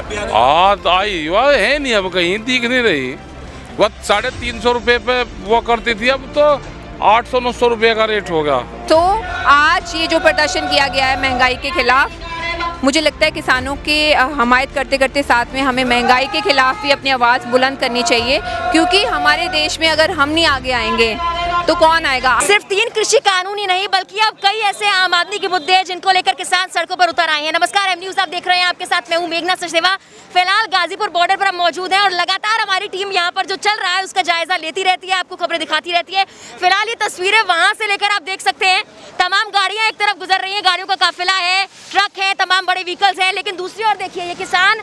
आप यहाँ? हाँ आई वह है नहीं, अब कहीं दिख नहीं रही। वह 350 रुपये पे वो करती थी, अब तो 800-900 रुपये का रेट हो गया। तो आज ये जो प्रदर्शन किया गया है महंगाई के खिलाफ, मुझे लगता है किसानों की हमायत करते करते साथ में हमें महंगाई के खिलाफ भी अपनी आवाज़ बुलंद करनी चाहिए, क्योंकि हमारे देश में अगर हम नहीं आगे आएंगे तो कौन आएगा। सिर्फ 3 कृषि कानून ही नहीं बल्कि अब कई ऐसे आम आदमी के मुद्दे हैं जिनको लेकर किसान सड़कों पर उतर आए हैं। नमस्कार, एम न्यूज़ आप देख रहे हैं, आपके साथ मैं हूं मेघना सचदेवा। फिलहाल गाजीपुर बॉर्डर पर हम मौजूद हैं और लगातार हमारी टीम यहाँ पर जो चल रहा है उसका जायजा लेती रहती है, आपको खबरें दिखाती रहती है। फिलहाल ये तस्वीरें वहाँ से लेकर आप देख सकते हैं, तमाम गाड़ियाँ एक तरफ गुजर रही हैं, गाड़ियों का काफिला है, ट्रक है, तमाम बड़े व्हीकल्स हैं, लेकिन दूसरी ओर देखिए ये किसान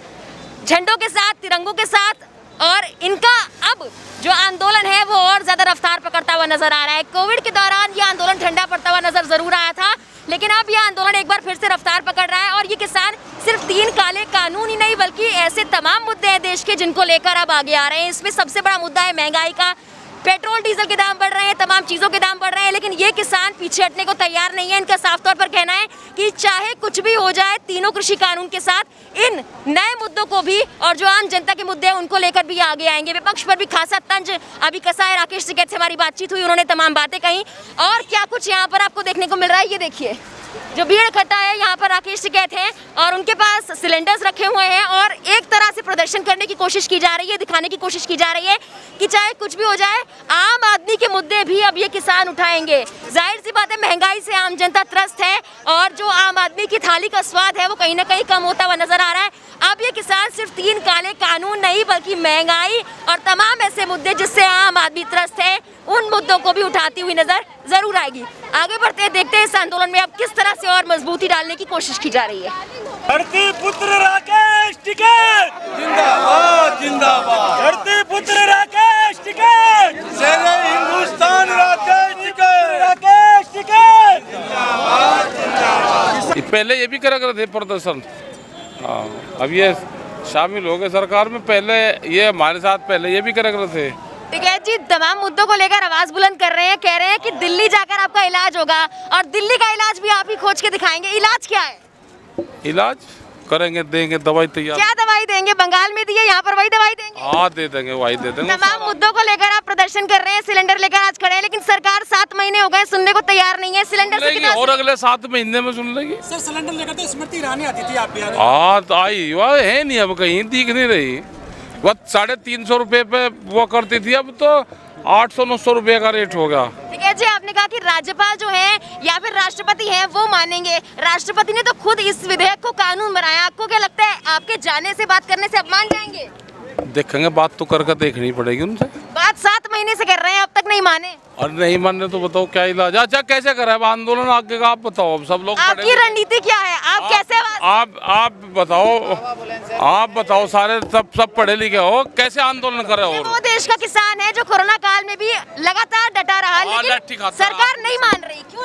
झंडों के साथ, तिरंगों के साथ, और इनका अब जो आंदोलन है वो और ज्यादा रफ्तार पकड़ता हुआ नजर आ रहा है। कोविड के दौरान ये आंदोलन ठंडा पड़ता हुआ नजर जरूर आया था, लेकिन अब ये आंदोलन एक बार फिर से रफ्तार पकड़ रहा है। और ये किसान सिर्फ 3 काले कानून ही नहीं बल्कि ऐसे तमाम मुद्दे हैं देश के जिनको लेकर अब आगे आ रहे हैं। इसमें सबसे बड़ा मुद्दा है महंगाई का। पेट्रोल डीजल के दाम बढ़ रहे हैं, तमाम चीज़ों के दाम बढ़ रहे हैं, लेकिन ये किसान पीछे हटने को तैयार नहीं है। इनका साफ तौर पर कहना है कि चाहे कुछ भी हो जाए, तीनों कृषि कानून के साथ इन नए मुद्दों को भी और जो आम जनता के मुद्दे हैं उनको लेकर भी आगे आएंगे। विपक्ष पर भी खासा तंज अभी कसा है। राकेश टिकैत से हमारी बातचीत हुई, उन्होंने तमाम बातें कही और क्या कुछ यहाँ पर आपको देखने को मिल रहा है। ये देखिए जो भीड़ इकट्ठा है यहाँ पर राकेश टिकैत हैं और उनके पास सिलेंडर्स रखे हुए हैं और एक तरह से प्रदर्शन करने की कोशिश की जा रही है, दिखाने की कोशिश की जा रही है कि चाहे कुछ भी हो जाए, आम आदमी के मुद्दे भी अब ये किसान उठाएंगे। जाहिर सी बात है, महंगाई से आम जनता त्रस्त है और जो आम आदमी की थाली का स्वाद है वो कहीं ना कहीं कम होता हुआ नजर आ रहा है। अब ये किसान सिर्फ 3 काले कानून नहीं बल्कि महंगाई और तमाम ऐसे मुद्दे जिससे आम आदमी त्रस्त है, उन मुद्दों को भी उठाती हुई नजर जरूर आएगी। आगे बढ़ते हैं, देखते हैं इस आंदोलन में अब किस तरह से और मजबूती डालने की कोशिश की जा रही है। धरती पुत्र राकेश टिकैत जिंदाबाद जिंदाबाद, धरती पुत्र राकेश टिकैत, शेरे हिंदुस्तान राकेश टिकैत, राकेश टिकैत जिंदाबाद जिंदाबाद। पहले ये भी करा करते थे प्रदर्शन, हाँ अब ये शामिल हो गए सरकार में। पहले ये हमारे साथ पहले ये भी करा करते थे। टिकैत जी तमाम मुद्दों को लेकर आवाज बुलंद कर रहे हैं, कह रहे हैं कि दिल्ली जाकर आपका इलाज होगा और दिल्ली का इलाज भी आप ही खोज के दिखाएंगे। इलाज क्या है? इलाज करेंगे, देंगे दवाई तैयार। क्या दवाई देंगे? बंगाल में दिए, यहाँ पर वही दवाई देंगे? हाँ दे देंगे, वही दे देंगे। तमाम मुद्दों को लेकर आप प्रदर्शन कर रहे हैं, सिलेंडर लेकर आज खड़े हैं, लेकिन सरकार 7 महीने हो गए सुनने को तैयार नहीं है। सिलेंडर से कितना और अगले 7 महीने में सुन लेगी। सर सिलेंडर लेकर तो स्मृति ईरानी आती थी आप यहाँ? हाँ तो आई वह है नहीं, अब कहीं दिख नहीं रही। वह 350 रुपये पे वो करती थी, अब तो 800-900 रुपये का रेट हो गया। ठीक है जी, आपने कहा कि राज्यपाल जो है या फिर राष्ट्रपति हैं वो मानेंगे। राष्ट्रपति ने तो खुद इस विधेयक को कानून बनाया, आपको क्या लगता है आपके जाने से, बात करने से अब मान जाएंगे? देखेंगे, बात तो करके देखनी पड़ेगी उनसे। बात 7 महीने से कर रहे हैं, अब तक नहीं माने। और नहीं मानने तो बताओ क्या इलाज? अच्छा कैसे करा है आंदोलन आगे का, आप बताओ। अब सब लोग आपकी रणनीति क्या है? आप कैसे आप बताओ सारे सब पढ़े लिखे हो, कैसे आंदोलन कर रहे हो? वो देश का किसान है जो कोरोना काल में भी लगातार डटा रहा, लेकिन सरकार नहीं मान रही। क्यों?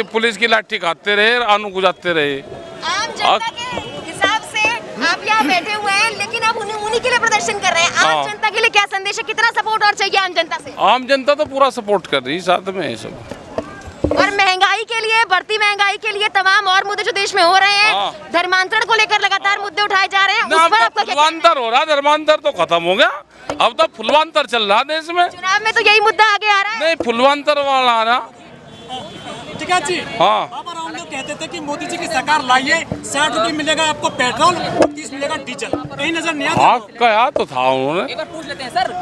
पुलिस की लाठी खाते रहे, आनू गुजारते रहे। आम जनता के हिसाब से आप यहाँ बैठे हुए हैं, लेकिन अब उन्हीं के लिए प्रदर्शन कर रहे हैं। आम जनता के लिए क्या संदेश है? कितना सपोर्ट और चाहिए आम जनता से? आम जनता तो पूरा सपोर्ट कर रही है साथ में सब। और महंगाई के लिए, बढ़ती महंगाई के लिए तमाम और मुद्दे जो देश में हो रहे हैं, धर्मांतरण को लेकर लगातार मुद्दे उठाए जा रहे हैं, उस पर आपका क्या? फुलवांतर हो रहा है, धर्मांतर तो खत्म हो गया, अब तो फुलवांतर चल रहा है देश में। चुनाव में तो यही मुद्दा आगे आ रहा है। नहीं, फुलवांतर वाला आ रहा। टिकैत जी, हाँ बाबा राम देव कहते थे कि मोदी जी की सरकार लाइए, 60 रुपये मिलेगा आपको पेट्रोल, 30 मिलेगा डीजल, कहीं नजर नहीं आता? हाँ कहा तो था उन्होंने। एक बार पूछ लेते हैं सर,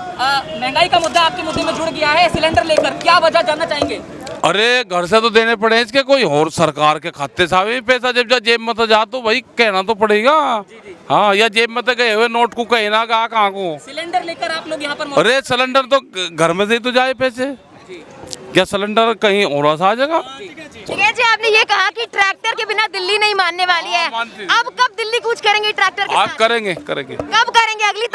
महंगाई का मुद्दा आपके मुद्दे में जुड़ गया है, सिलेंडर लेकर क्या वजह जानना चाहेंगे? अरे घर से तो देने पड़े इसके, कोई और सरकार के खाते से आवे पैसा, जब जा जेब में तो जा तो भाई कहना तो पड़ेगा। हाँ, या जेब में तो गए हुए नोट को कहीं ना कहा कहाँ को। सिलेंडर लेकर आप लोग यहाँ पर? अरे सिलेंडर तो घर में से ही तो जाए पैसे, क्या सिलेंडर कहीं और आ जाएगा? ठीक है जी, आपने ये कहा कि ट्रैक्टर के बिना दिल्ली नहीं मानने वाली है। अब कब दिल्ली कूच करेंगे ट्रैक्टर के साथ? करेंगे। कब करेंगे? अगली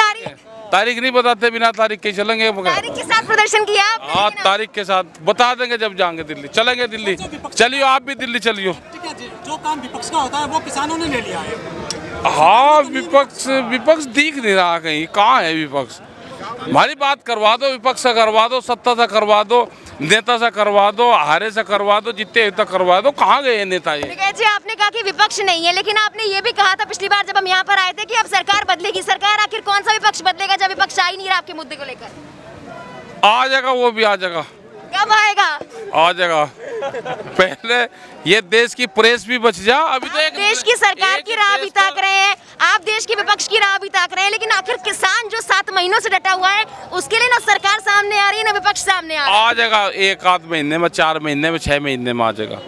तारीख नहीं बताते, बिना तारीख के चलेंगे। तारीख के साथ प्रदर्शन किया आपने? हाँ तारीख के साथ बता देंगे, जब जाएंगे दिल्ली चलेंगे। दिल्ली चलियो, आप भी दिल्ली चलियो। ठीक है जी, जो काम विपक्ष का होता है वो किसानों ने ले लिया है। हाँ विपक्ष दिख नहीं रहा कहीं, कहाँ है विपक्ष? हमारी बात करवा दो, विपक्ष से करवा दो, सत्ता से करवा दो, नेता से करवा दो, हारे से करवा दो, जितने तक करवा दो। कहाँ गए ये नेता ये? ठीक है जी, आपने कहा कि विपक्ष नहीं है, लेकिन आपने ये भी कहा था पिछली बार जब हम यहाँ पर आए थे कि अब सरकार बदलेगी। सरकार आखिर कौन सा विपक्ष बदलेगा जब विपक्ष आ ही नहीं रहा आपके मुद्दे को लेकर? आ जाएगा, वो भी आ जाएगा। कब आएगा? आ जाएगा। पहले ये देश की प्रेस भी बच जा। अभी तो एक देश की सरकार की राह भी ताक रहे हैं, आप देश के विपक्ष की राह भी ताक रहे हैं, लेकिन आखिर किसान जो 7 महीनों से डटा हुआ है उसके लिए ना सरकार सामने आ रही है ना विपक्ष सामने आ रहा है। आ जाएगा, 1 आध महीने में, 4 महीने में, 6 महीने में आ जाएगा,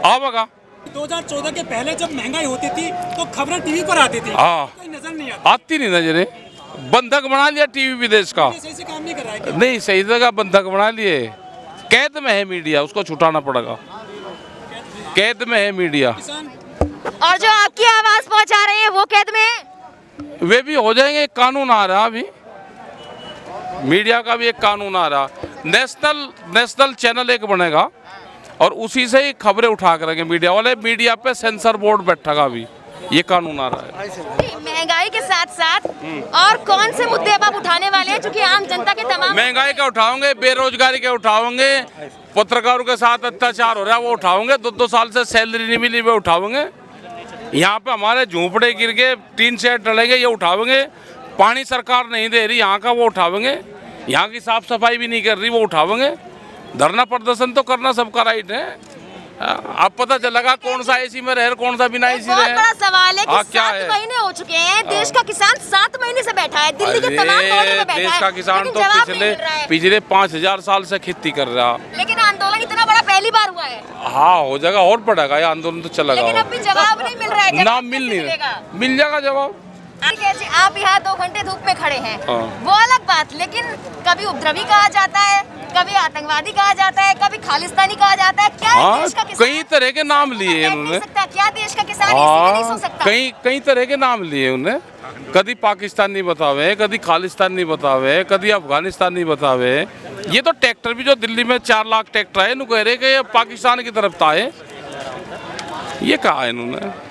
आएगा। 2014 के पहले जब महंगाई होती थी तो खबरें टीवी पर आती थी, हाँ। कोई नजर नहीं आती। आती नहीं नजरे, बंधक बना लिया टीवी विदेश का। सही से काम नहीं कर रहा है क्या? नहीं, सही जगह बंधक बना लिए। कैद में है मीडिया, उसको छुटाना पड़ेगा। कैद में है मीडिया। किसान और जो आपकी आवाज पहुंचा रहे हैं वो कैद में है? वे भी हो जाएंगे। एक कानून आ रहा अभी, मीडिया का भी एक कानून आ रहा। नेशनल चैनल एक बनेगा और उसी से ही खबरें उठा करेंगे मीडिया वाले। मीडिया पे सेंसर बोर्ड बैठेगा अभी, ये कानून आ रहा है। महंगाई के साथ साथ और कौन से मुद्दे अब आप उठाने वाले हैं, क्योंकि आम जनता के तमाम महंगाई के उठाओगे, बेरोजगारी के उठाओगे, पत्रकारों के साथ अत्याचार हो रहा है वो उठाओगे, 2-2 साल से सैलरी नहीं मिली वो उठाओगे, यहाँ पे हमारे झोंपड़े गिर गए, टीन शेड डलेंगे ये उठाओगे, पानी सरकार नहीं दे रही यहाँ का वो उठाओगे, यहाँ की साफ सफाई भी नहीं कर रही वो उठाओगे। धरना प्रदर्शन तो करना सबका राइट है। अब पता चलेगा कौन सा एसी में रहे, कौन सा बिना एसी बहुत रहे। बड़ा सवाल है कि हाँ, 7 महीने हो चुके हैं, देश का किसान 7 महीने से बैठा है, दिल्ली के तमाम मोर्चों पे बैठा है। देश का किसान लेकिन तो जवाब नहीं मिल रहा है। पिछले 5000 साल से खेती कर रहा। लेकिन आंदोलन इतना बड़ा पहली बार हुआ है। हाँ, हो जाएगा और बढ़ेगा, ये आंदोलन तो चलेगा। लेकिन अब भी जवाब नहीं मिल रहा है। ना मिल नहीं रहा, मिल जाएगा जवाब। ठीक है जी, आप यहाँ 2 घंटे धूप में खड़े हैं, हाँ। वो अलग बात, लेकिन कभी उपद्रवी कहा जाता है, कभी आतंकवादी कहा जाता है, कभी खालिस्तानी कहा जाता है। क्या हाँ, देश का किसान कई तरह के नाम लिए बैठ नहीं इन्होंने। सकता? क्या देश का किसान इसी में नहीं सो हाँ, सकता? कई तरह के नाम लिए उन्हें। कभी पाकिस्तान नहीं बतावे, कभी खालिस्तान नहीं बतावे, कभी अफगानिस्तान नहीं बतावे। ये तो ट्रैक्टर भी जो दिल्ली में 4 लाख ट्रैक्टर है, कह रहे कि ये पाकिस्तान की तरफ था। ये कहा है इन्होंने।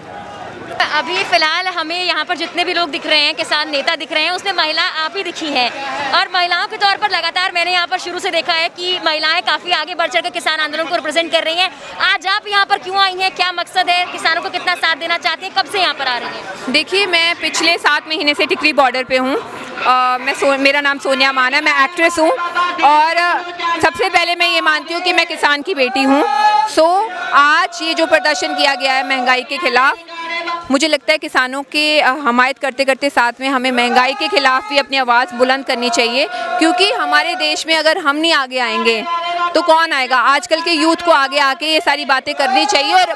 अभी फिलहाल हमें यहाँ पर जितने भी लोग दिख रहे हैं, किसान नेता दिख रहे हैं, उसमें महिला आप ही दिखी हैं। और महिलाओं के तौर पर लगातार मैंने यहाँ पर शुरू से देखा है कि महिलाएं काफ़ी आगे बढ़ चढ़ कर किसान आंदोलन को रिप्रेजेंट कर रही हैं। आज आप यहाँ पर क्यों आई हैं, क्या मकसद है, किसानों को कितना साथ देना चाहती हैं, कब से यहाँ पर आ रही हैं? देखिए, मैं पिछले 7 महीने से टिकरी बॉर्डर पे हूँ। मेरा नाम सोनिया मान है, मैं एक्ट्रेस हूँ और सबसे पहले मैं ये मानती हूँ कि मैं किसान की बेटी हूँ। आज ये जो प्रदर्शन किया गया है महंगाई के खिलाफ, मुझे लगता है किसानों की हमायत करते करते साथ में हमें महंगाई के खिलाफ भी अपनी आवाज़ बुलंद करनी चाहिए, क्योंकि हमारे देश में अगर हम नहीं आगे आएंगे तो कौन आएगा। आजकल के यूथ को आगे आके ये सारी बातें करनी चाहिए और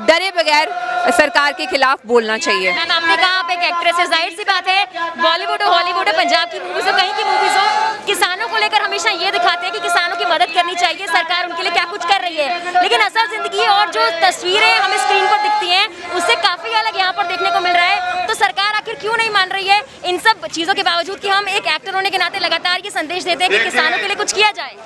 डरे बगैर सरकार के खिलाफ बोलना चाहिए। मैम, आपने कहा आप एक एक्ट्रेस है, जाहिर सी बात है, बॉलीवुड हो, हॉलीवुड हो, पंजाब की मूवीज हो, कहीं की मूवीज हो, किसानों को लेकर हमेशा ये दिखाते हैं कि किसानों की मदद करनी चाहिए, सरकार उनके लिए क्या कुछ कर रही है। लेकिन असल जिंदगी और जो तस्वीरें हमें स्क्रीन पर दिखती हैं उससे काफी अलग यहाँ पर देखने को मिल रहा है। तो सरकार आखिर क्यों नहीं मान रही है इन सब चीजों के बावजूद कि हम एक एक्टर होने के नाते लगातार ये संदेश देते हैं कि किसानों के लिए कुछ किया जाए?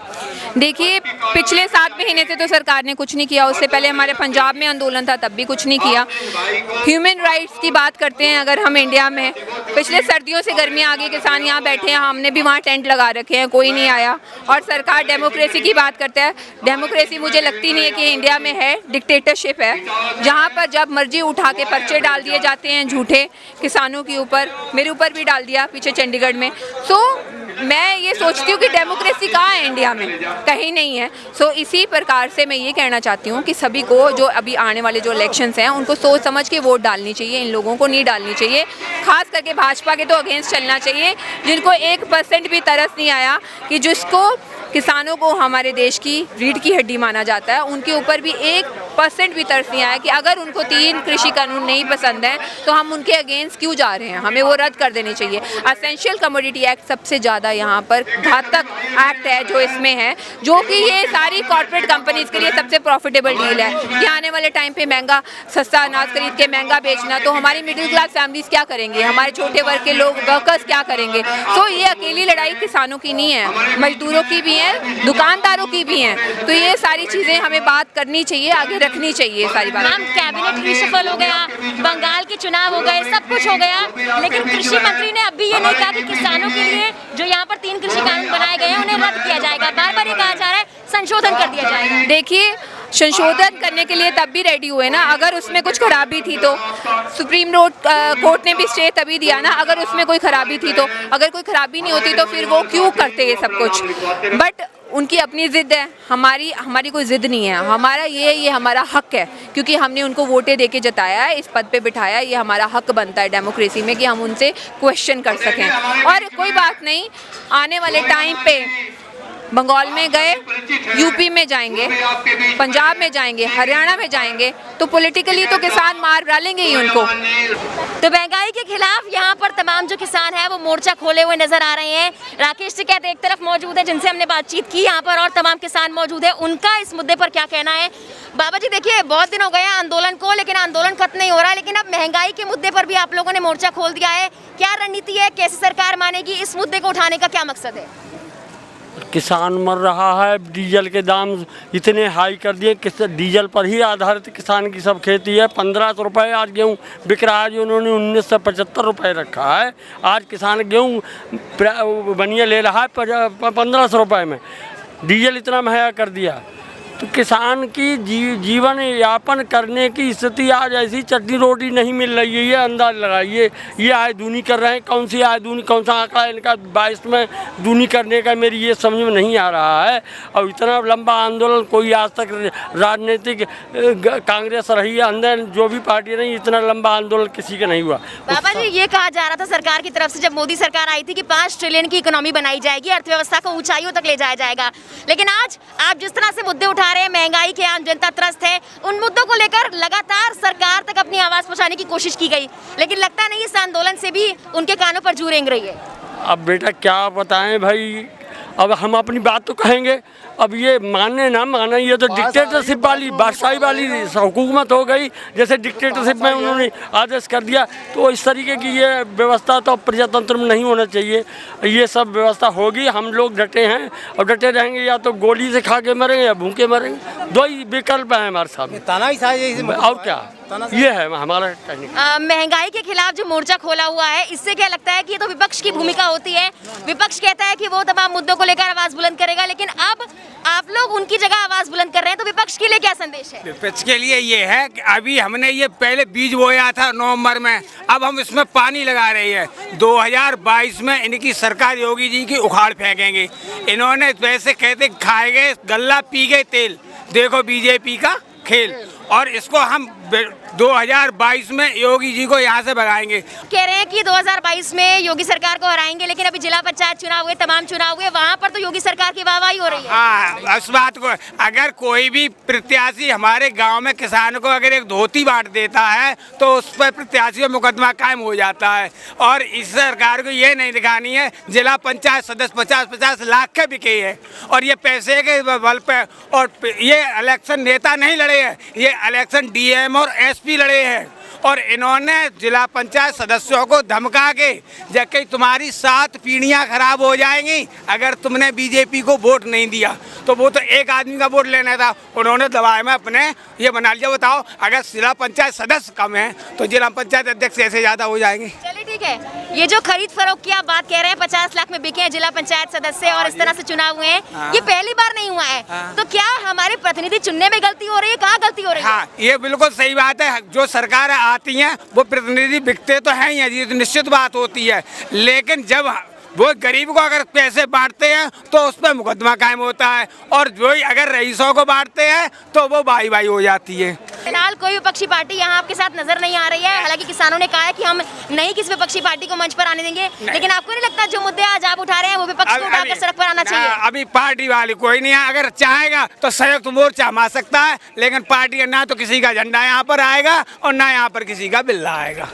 देखिए, पिछले 7 महीने से तो सरकार ने कुछ नहीं किया। उससे पहले हमारे पंजाब में आंदोलन था, तब भी कुछ नहीं किया। ह्यूमन राइट्स की बात करते हैं अगर हम इंडिया में, पिछले सर्दियों से गर्मियाँ आ गई, किसान यहाँ बैठे हैं, हमने भी वहाँ टेंट लगा रखे हैं, कोई नहीं आया। और सरकार डेमोक्रेसी की बात करते हैं, डेमोक्रेसी मुझे लगती नहीं है कि इंडिया में है, डिक्टेटरशिप है, जहाँ पर जब मर्जी उठा के पर्चे डाल दिए जाते हैं झूठे किसानों के ऊपर। मेरे ऊपर भी डाल दिया पीछे चंडीगढ़ में। मैं ये सोचती हूँ कि डेमोक्रेसी कहाँ है इंडिया में, कहीं नहीं है। इसी प्रकार से मैं ये कहना चाहती हूँ कि सभी को जो अभी आने वाले जो इलेक्शंस हैं उनको सोच समझ के वोट डालनी चाहिए, इन लोगों को नहीं डालनी चाहिए। खास करके भाजपा के तो अगेंस्ट चलना चाहिए, जिनको 1% भी तरस नहीं आया कि जिसको किसानों को हमारे देश की रीढ़ की हड्डी माना जाता है, उनके ऊपर भी 1% भी तरस नहीं आया कि अगर उनको 3 कृषि कानून नहीं पसंद हैं तो हम उनके अगेंस्ट क्यों जा रहे हैं, हमें वो रद्द कर देने चाहिए। असेंशियल कमोडिटी एक्ट सबसे ज़्यादा यहाँ पर घातक एक्ट है जो इसमें है, जो कि ये सारी कॉर्पोरेट कंपनीज के लिए सबसे प्रॉफिटेबल डील है कि आने वाले टाइम पे महंगा सस्ता अनाज खरीद के महंगा बेचना, तो हमारी मिडिल क्लास फैमिलीज क्या करेंगे, हमारे छोटे वर्ग के लोग वर्कर्स क्या करेंगे। ये अकेली लड़ाई किसानों की नहीं है, मजदूरों की भी है, दुकानदारों की भी हैं। तो ये सारी चीज़ें हमें बात करनी चाहिए, आगे रखनी चाहिए सारी बात। मैम, कैबिनेट रिशफल हो गया, बंगाल के चुनाव हो गए, सब कुछ हो गया, लेकिन कृषि मंत्री ने अभी ये नहीं कहा कि किसानों के लिए जो यहाँ पर 3 कृषि कानून बनाए गए हैं, उन्हें रद्द किया जाएगा। बार बार ये कहा जा रहा है संशोधन कर दिया जाएगा। देखिए, संशोधन करने के लिए तब भी रेडी हुए ना अगर उसमें कुछ खराबी थी तो। सुप्रीम कोर्ट ने भी स्टे तभी दिया ना अगर उसमें कोई खराबी थी तो। अगर कोई खराबी नहीं होती तो फिर वो क्यों करते ये सब कुछ। बट उनकी अपनी ज़िद है, हमारी कोई ज़िद नहीं है। हमारा ये हमारा हक है, क्योंकि हमने उनको वोटें देके जताया है, इस पद पे बिठाया। ये हमारा हक बनता है डेमोक्रेसी में कि हम उनसे क्वेश्चन कर सकें। और कोई बात नहीं, आने वाले टाइम पे बंगाल में गए, यूपी में जाएंगे, पंजाब में जाएंगे, हरियाणा में जाएंगे, तो पॉलिटिकली तो किसान मार डालेंगे ही उनको। तो महंगाई के खिलाफ यहाँ पर तमाम जो किसान हैं वो मोर्चा खोले हुए नजर आ रहे हैं। राकेश टिकैत एक तरफ मौजूद है जिनसे हमने बातचीत की यहाँ पर, और तमाम किसान मौजूद है, उनका इस मुद्दे पर क्या कहना है। बाबा जी देखिए, बहुत दिन हो गए हैं आंदोलन को, लेकिन आंदोलन खत्म नहीं हो रहा। लेकिन अब महंगाई के मुद्दे पर भी आप लोगों ने मोर्चा खोल दिया है, क्या रणनीति है, कैसे सरकार मानेगी, इस मुद्दे को उठाने का क्या मकसद है? किसान मर रहा है, डीजल के दाम इतने हाई कर दिए, डीजल पर ही आधारित किसान की सब खेती है। 1500 रुपये आज गेहूँ बिक रहा है, जो उन्होंने 1975 रुपये रखा है। आज किसान गेहूँ बनिया ले रहा है 1500 रुपये में, डीजल इतना महंगा कर दिया। तो किसान की जीवन यापन करने की स्थिति आज ऐसी चटनी रोटी नहीं मिल रही है। ये अंदाज लगाइए, ये आय दूनी कर रहे हैं। कौन सी आय दूनी, कौन सा आंकड़ा इनका 22 में दूनी करने का, मेरी ये समझ में नहीं आ रहा है। और इतना लंबा आंदोलन कोई आज तक राजनीतिक कांग्रेस रही है, अंदर जो भी पार्टी रही, इतना लंबा आंदोलन किसी का नहीं हुआ। बाबा जी, ये कहा जा रहा था सरकार की तरफ से जब मोदी सरकार आई थी कि 5 ट्रिलियन की इकोनॉमी बनाई जाएगी, अर्थव्यवस्था को ऊंचाइयों तक ले जाया जाएगा। लेकिन आज आप जिस तरह से मुद्दे उठा रहे हैं, महंगाई के आम जनता त्रस्त है, उन मुद्दों को लेकर लगातार सरकार तक अपनी आवाज पहुंचाने की कोशिश की गई, लेकिन लगता नहीं इस आंदोलन से भी उनके कानों पर जू रेंग रही है। अब बेटा क्या बताएं भाई, अब हम अपनी बात तो कहेंगे, अब ये माने ना माने, ये तो डिक्टेटरशिप वाली, बादशाही वाली हुकूमत हो गई। जैसे डिक्टेटरशिप में उन्होंने आदेश कर दिया, तो इस तरीके की ये व्यवस्था तो प्रजातंत्र में नहीं होना चाहिए। ये सब व्यवस्था होगी, हम लोग डटे हैं और डटे रहेंगे। या तो गोली से खा के मरेंगे या भूखे मरेंगे, 2 ही विकल्प हैं हमारे सामने, और क्या ये है हमारा कहने। महंगाई के खिलाफ जो मोर्चा खोला हुआ है, इससे क्या लगता है कि ये तो विपक्ष की भूमिका होती है। विपक्ष कहता है कि वो तमाम मुद्दों को लेकर आवाज बुलंद करेगा, लेकिन अब आप लोग उनकी जगह आवाज बुलंद कर रहे हैं, तो विपक्ष के लिए क्या संदेश है? विपक्ष के लिए ये है कि अभी हमने ये पहले बीज बोया था नवंबर में, अब हम इसमें पानी लगा रहे हैं। 2022 में इनकी सरकार योगी जी की उखाड़ फेंकेंगे। इन्होंने वैसे कहते खाए गए गल्ला पी गए तेल, देखो बीजेपी का खेल। और इसको हम 2022 में योगी जी को यहाँ से भगाएंगे। कह रहे हैं कि 2022 में योगी सरकार को हराएंगे, लेकिन अभी जिला पंचायत चुनाव हुए, तमाम चुनाव हुए, वहाँ पर तो योगी सरकार की वाहवाही हो रही है। हाँ, उस बात को अगर कोई भी प्रत्याशी हमारे गांव में किसान को अगर एक धोती बांट देता है तो उस पर प्रत्याशी का मुकदमा कायम हो जाता है। और इस सरकार को ये नहीं दिखानी है जिला पंचायत सदस्य 50-50 लाख के बिके हैं, और ये पैसे के बल पे। और ये इलेक्शन नेता नहीं लड़े हैं, ये इलेक्शन डीएम और एसपी लड़े हैं। और इन्होंने जिला पंचायत सदस्यों को धमका के, जबकि तुम्हारी 7 पीढ़ियां खराब हो जाएंगी अगर तुमने बीजेपी को वोट नहीं दिया। तो वो तो एक आदमी का वोट लेना था, उन्होंने दबाए में अपने ये बना लिया। बताओ, अगर जिला पंचायत सदस्य कम है तो जिला पंचायत अध्यक्ष ऐसे ज़्यादा हो जाएंगे। चलिए ठीक है, ये जो खरीद फरोख्त की आप बात कह रहे हैं, 50 लाख में बिके हैं जिला पंचायत सदस्य और इस तरह से चुनाव हुए हैं, ये पहली बार नहीं हुआ है। तो क्या हमारे प्रतिनिधि चुनने में गलती हो रही है? कहाँ गलती हो रही है? हाँ, ये बिल्कुल सही बात है। जो सरकार आती हैं वो प्रतिनिधि बिकते तो हैं ही, ये तो निश्चित बात होती है। लेकिन जब वो गरीब को अगर पैसे बांटते हैं तो उस पर मुकदमा कायम होता है, और जो अगर रईसों को बांटते हैं तो वो भाई भाई हो जाती है। फिलहाल कोई विपक्षी पार्टी यहाँ आपके साथ नजर नहीं आ रही है। हालांकि किसानों ने कहा है कि हम नहीं किसी विपक्षी पार्टी को मंच पर आने देंगे, लेकिन आपको नहीं लगता जो मुद्दे आज आप उठा रहे हैं वो विपक्ष को उठाकर सड़क पर आना चाहिए? अभी पार्टी वाले कोई नहीं है, अगर चाहेगा तो संयुक्त मोर्चा मार सकता है, लेकिन पार्टी ना तो किसी का झंडा यहाँ पर आएगा और ना यहाँ पर किसी का बिल्ला आएगा।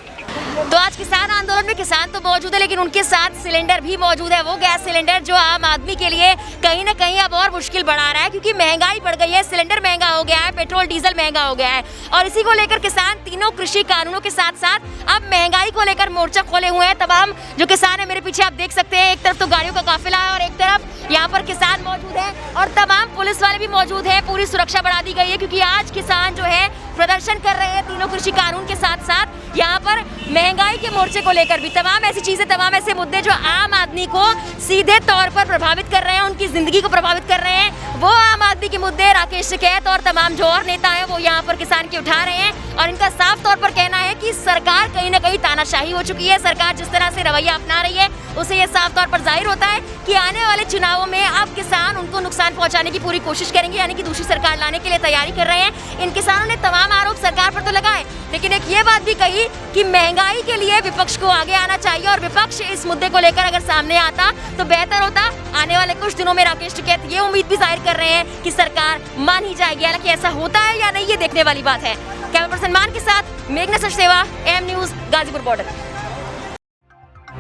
तो आज किसान आंदोलन में किसान तो मौजूद है, लेकिन उनके साथ सिलेंडर भी मौजूद है, वो गैस सिलेंडर जो आम आदमी के लिए कहीं ना कहीं अब और मुश्किल बढ़ा रहा है, क्योंकि महंगाई बढ़ गई है, सिलेंडर महंगा हो गया है, पेट्रोल डीजल महंगा हो गया है। और इसी को लेकर किसान तीनों कृषि कानूनों के साथ साथ अब महंगाई को लेकर मोर्चा खोले हुए हैं। तमाम जो किसान है, मेरे पीछे आप देख सकते हैं, एक तरफ तो गाड़ियों का काफिला है और एक तरफ यहाँ पर किसान मौजूद है, और तमाम पुलिस वाले भी मौजूद है। पूरी सुरक्षा बढ़ा दी गई है, क्योंकि आज किसान जो है प्रदर्शन कर रहे हैं तीनों कृषि कानून के साथ साथ यहाँ पर महंगाई के मोर्चे को लेकर भी तमाम ऐसी चीजें, तमाम ऐसे मुद्दे जो आम आदमी को सीधे तौर पर प्रभावित कर रहे हैं, उनकी जिंदगी को प्रभावित कर रहे हैं, वो आम आदमी के मुद्दे राकेश टिकैत और तमाम जो और नेता हैं वो यहाँ पर किसान के उठा रहे हैं। और इनका साफ तौर पर कहना है कि सरकार कहीं ना कहीं तानाशाही हो चुकी है। सरकार जिस तरह से रवैया अपना रही है उसे ये साफ तौर पर जाहिर होता है कि आने वाले चुनावों में अब किसान उनको नुकसान पहुंचाने की पूरी कोशिश करेंगे, यानी कि दूसरी सरकार लाने के लिए तैयारी कर रहे हैं। इन किसानों ने तमाम आरोप सरकार पर तो लगाए, लेकिन एक ये बात भी कही कि महंगाई के लिए विपक्ष को आगे आना चाहिए और विपक्ष इस मुद्दे को लेकर अगर सामने आता तो बेहतर होता। आने वाले कुछ दिनों में राकेश टिकैत ये उम्मीद भी जाहिर कर रहे हैं कि सरकार मान ही जाएगी। हालांकि ऐसा होता है या नहीं ये देखने वाली बात है। कैमरा पर्सन मान के साथ मेघना Sachdeva, M news, Ghazipur border.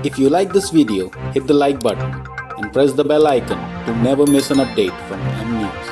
If you like this video, hit the like button and press the bell icon to never miss an update from M News.